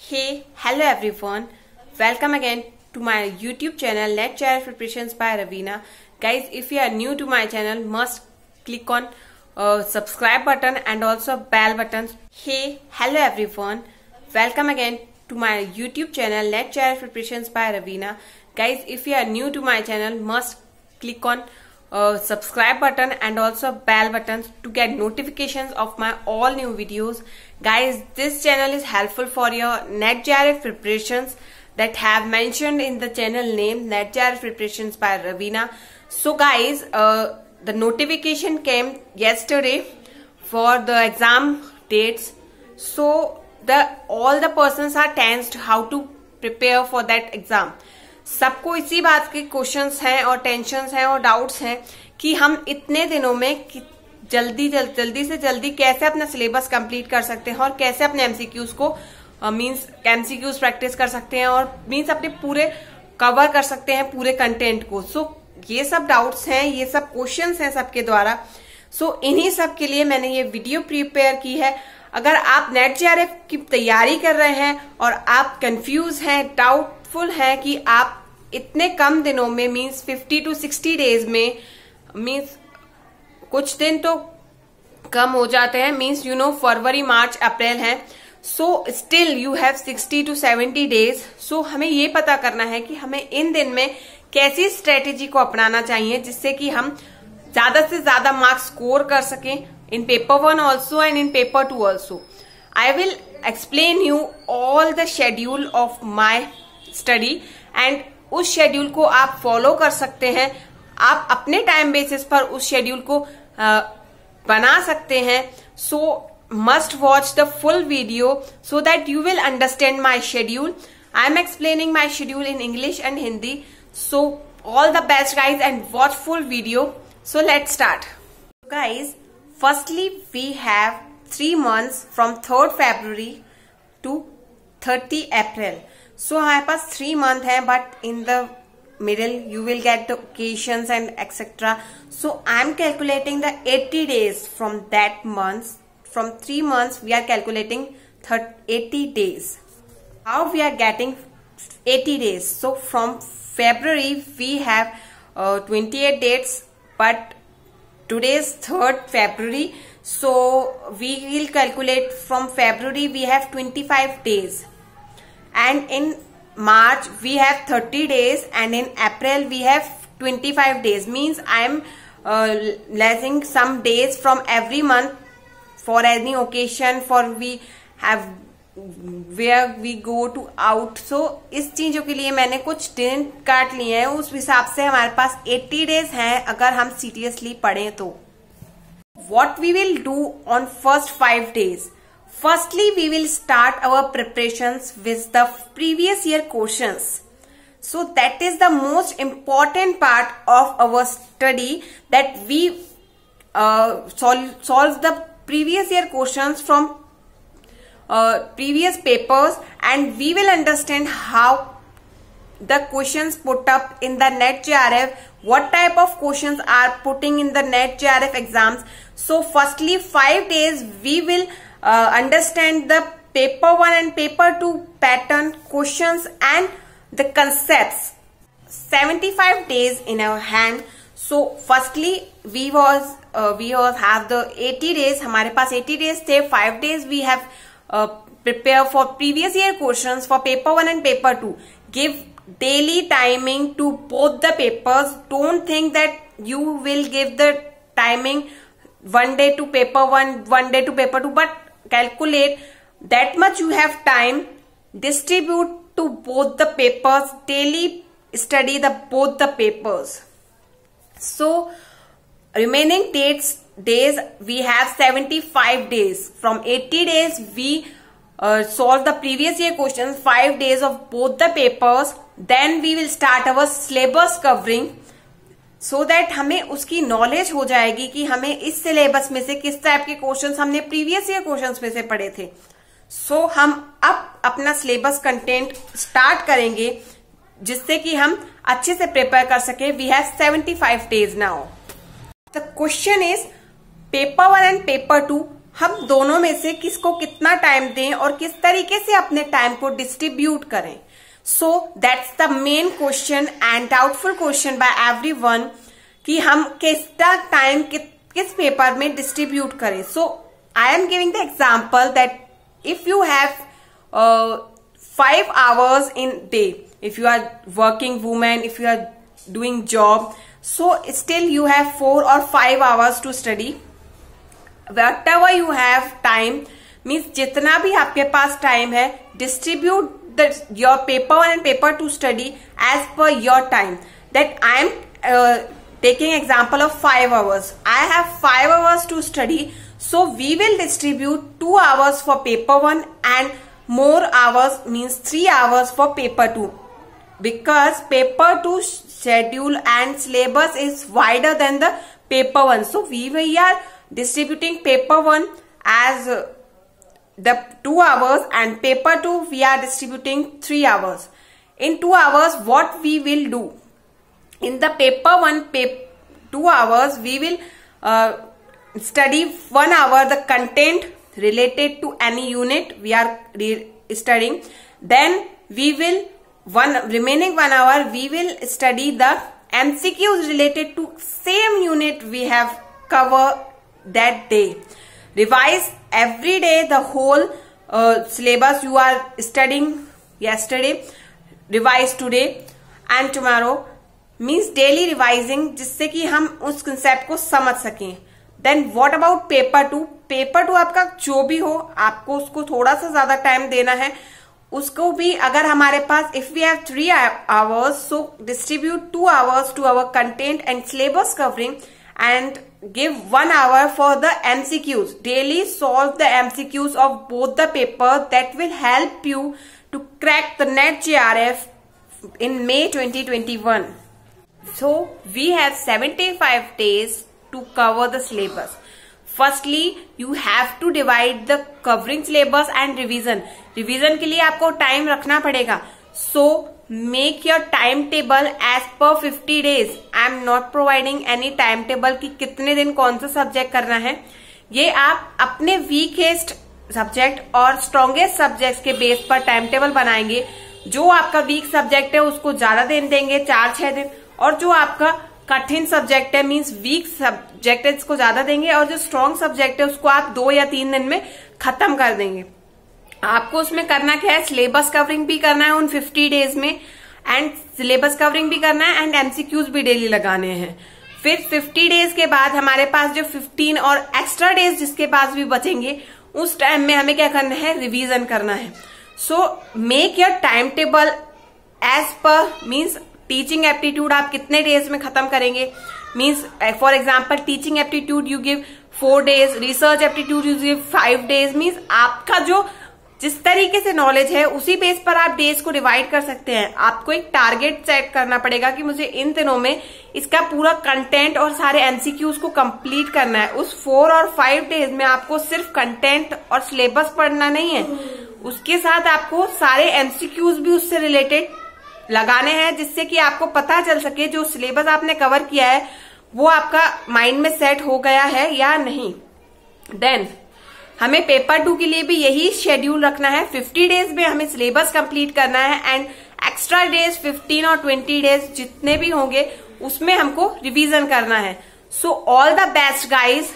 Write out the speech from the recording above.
Hey, hello everyone. Welcome again to my YouTube channel NetJRF Preparations by Ravina. Guys, if you are new to my channel, must click on subscribe button and also bell button. Hey, hello everyone. Welcome again to my YouTube channel NetJRF Preparations by Ravina. Guys, if you are new to my channel, must click on subscribe button and also bell button to get notifications of my all new videos. Guys, this channel is helpful for your NetJRF preparations that have mentioned in the channel name NetJRF Preparations by Ravina. So guys, the notification came yesterday for the exam dates. So all the persons are tensed how to prepare for that exam. सबको इसी बात के questions हैं और tensions हैं और doubts हैं कि हम इतने दिनों में जल्दी से जल्दी कैसे अपना सिलेबस कंप्लीट कर सकते हैं और कैसे अपने एमसीक्यूज को मींस एमसीक्यूज प्रैक्टिस कर सकते हैं और मींस अपने पूरे कवर कर सकते हैं पूरे कंटेंट को. ये सब डाउट्स हैं, ये सब क्वेश्चंस हैं सबके द्वारा. इन्हीं सब के लिए मैंने ये वीडियो प्रिपेयर की है. अगर आप NetJRF की तैयारी कर रहे हैं और आप कंफ्यूज हैं, डाउटफुल है कि आप इतने कम दिनों में मींस 50 to 60 डेज में मींस कुछ दिन तो कम हो जाते हैं मींस फरवरी मार्च अप्रैल है. Still you have 60 to 70 days. हमें ये पता करना है कि हमें इन दिन में कैसी स्ट्रेटेजी को अपनाना चाहिए जिससे कि हम ज्यादा से ज्यादा मार्क्स स्कोर कर सकें in paper 1 also and in paper 2 also. I will explain you all the schedule of my study and उस शेड्यूल को आप फॉलो कर सकते हैं. आप अपने टाइम बेसिस पर उस शेड्यूल को बना सकते हैं. Must watch the full video so that you will understand my schedule. I am explaining my schedule in English and Hindi. All the best guys and watch full video. Let's start. Guys, firstly we have 3 months from 3rd February to 30 April. हमारे पास 3 month है but in the middle you will get the occasions and etc. I am calculating the 80 days from that month. From 3 months we are calculating 80 days. How we are getting 80 days? From February we have 28 dates but today is 3rd February. We will calculate from February we have 25 days. And in March we have 30 days and in April we have 25 days. Means I am lessing some days from every month for any occasion for we have where we go to out. इस चीजों के लिए मैंने कुछ दिन काट लिए हैं. उस हिसाब से हमारे पास 80 डेज हैं अगर हम सीरियसली पढ़ें तो. What we will do on first 5 days? Firstly, we will start our preparations with the previous year questions. That is the most important part of our study, that we solve the previous year questions from previous papers and we will understand how the questions put up in the NetJRF, what type of questions are putting in the NetJRF exams. Firstly 5 days we will understand the paper 1 and paper 2 pattern questions and the concepts. 75 days in our hand. Firstly we was have the 80 days. हमारे पास 80 days थे. 5 days we have prepare for previous year questions for paper 1 and paper 2. Give daily timing to both the papers. Don't think that you will give the timing one day to paper 1, one day to paper 2, but calculate that much you have time. Distribute to both the papers. Daily study both the papers. Remaining days we have 75 days. From 80 days we solve the previous year questions 5 days of both the papers. Then we will start our syllabus covering so that हमें उसकी knowledge हो जाएगी कि हमें इस syllabus में से किस टाइप के क्वेश्चंस हमने प्रीवियस ईयर क्वेश्चंस में से पढ़े थे. हम अब अपना सिलेबस कंटेंट स्टार्ट करेंगे जिससे कि हम अच्छे से प्रिपेयर कर सके. We have 75 days now. The question is paper 1 and paper 2 हम दोनों में से किसको कितना टाइम दें और किस तरीके से अपने टाइम को डिस्ट्रीब्यूट करें. So that's the main question and doubtful question by everyone कि हम कितना टाइम किस पेपर में डिस्ट्रीब्यूट करें. So I am giving the example that if you have 5 hours in day, if you are working woman, if you are doing job, so still you have 4 or 5 hours to study. Whatever you have time means जितना भी आपके पास time है, distribute your paper 1 and paper 2 study as per your time. That I am taking example of 5 hours. I have 5 hours to study, so we will distribute 2 hours for paper 1 and more hours means 3 hours for paper 2, because paper 2 schedule and syllabus is wider than the paper 1. So we are distributing paper 1 as the 2 hours and paper 2 we are distributing 3 hours. In 2 hours what we will do? In the paper 1 2 hours we will study 1 hour the content related to any unit we are studying. Then we will remaining 1 hour we will study the MCQs related to same unit we have covered that day. Revise every day the whole syllabus you are studying yesterday. Revise today and tomorrow, means daily revising, जिससे कि हम उस concept को समझ सकें. Then what about paper 2? Paper 2 आपका जो भी हो, आपको उसको थोड़ा सा ज्यादा टाइम देना है. उसको भी अगर हमारे पास if we have 3 hours, so distribute 2 hours to our content and syllabus covering and give 1 hour for the MCQs. Daily solve the MCQs of both the paper. That will help you to crack the NET JRF in May 2021. So we have 75 days to cover the syllabus. Firstly, you have to divide the covering syllabus and revision. Revision के लिए आपको time रखना पड़ेगा. So make your timetable as per 50 days. I am not providing any timetable कि कितने दिन कौन सा सब्जेक्ट करना है. ये आप अपने वीकेस्ट सब्जेक्ट और स्ट्रॉन्गेस्ट सब्जेक्ट के बेस पर टाइम टेबल बनाएंगे. जो आपका वीक सब्जेक्ट है उसको ज्यादा दिन देंगे, 4-6 दिन, और जो आपका कठिन सब्जेक्ट है मींस वीक सब्जेक्ट है इसको ज्यादा देंगे, और जो स्ट्रॉन्ग सब्जेक्ट है उसको आप 2 या 3 दिन में खत्म कर देंगे. आपको उसमें करना क्या है? सिलेबस कवरिंग भी करना है उन 50 डेज में, एंड सिलेबस कवरिंग भी करना है एंड एमसीक्यूज भी डेली लगाने हैं. फिर 50 डेज के बाद हमारे पास जो 15 और एक्स्ट्रा डेज जिसके पास भी बचेंगे उस टाइम में हमें क्या करना है? रिवीजन करना है. So make your timetable as per, means teaching aptitude आप कितने डेज में खत्म करेंगे. Means for example teaching aptitude you give 4 days, research aptitude you give 5 days. Means आपका जो जिस तरीके से नॉलेज है उसी बेस पर आप डेज को डिवाइड कर सकते हैं. आपको एक टारगेट सेट करना पड़ेगा कि मुझे इन दिनों में इसका पूरा कंटेंट और सारे एमसीक्यूज को कंप्लीट करना है. उस 4 और 5 डेज में आपको सिर्फ कंटेंट और सिलेबस पढ़ना नहीं है, उसके साथ आपको सारे एमसीक्यूज भी उससे रिलेटेड लगाने हैं, जिससे कि आपको पता चल सके जो सिलेबस आपने कवर किया है वो आपका माइंड में सेट हो गया है या नहीं. देन हमें पेपर 2 के लिए भी यही शेड्यूल रखना है. 50 डेज में हमें सिलेबस कंप्लीट करना है एंड एक्स्ट्रा डेज 15 और 20 डेज जितने भी होंगे उसमें हमको रिवीजन करना है. So all the best guys.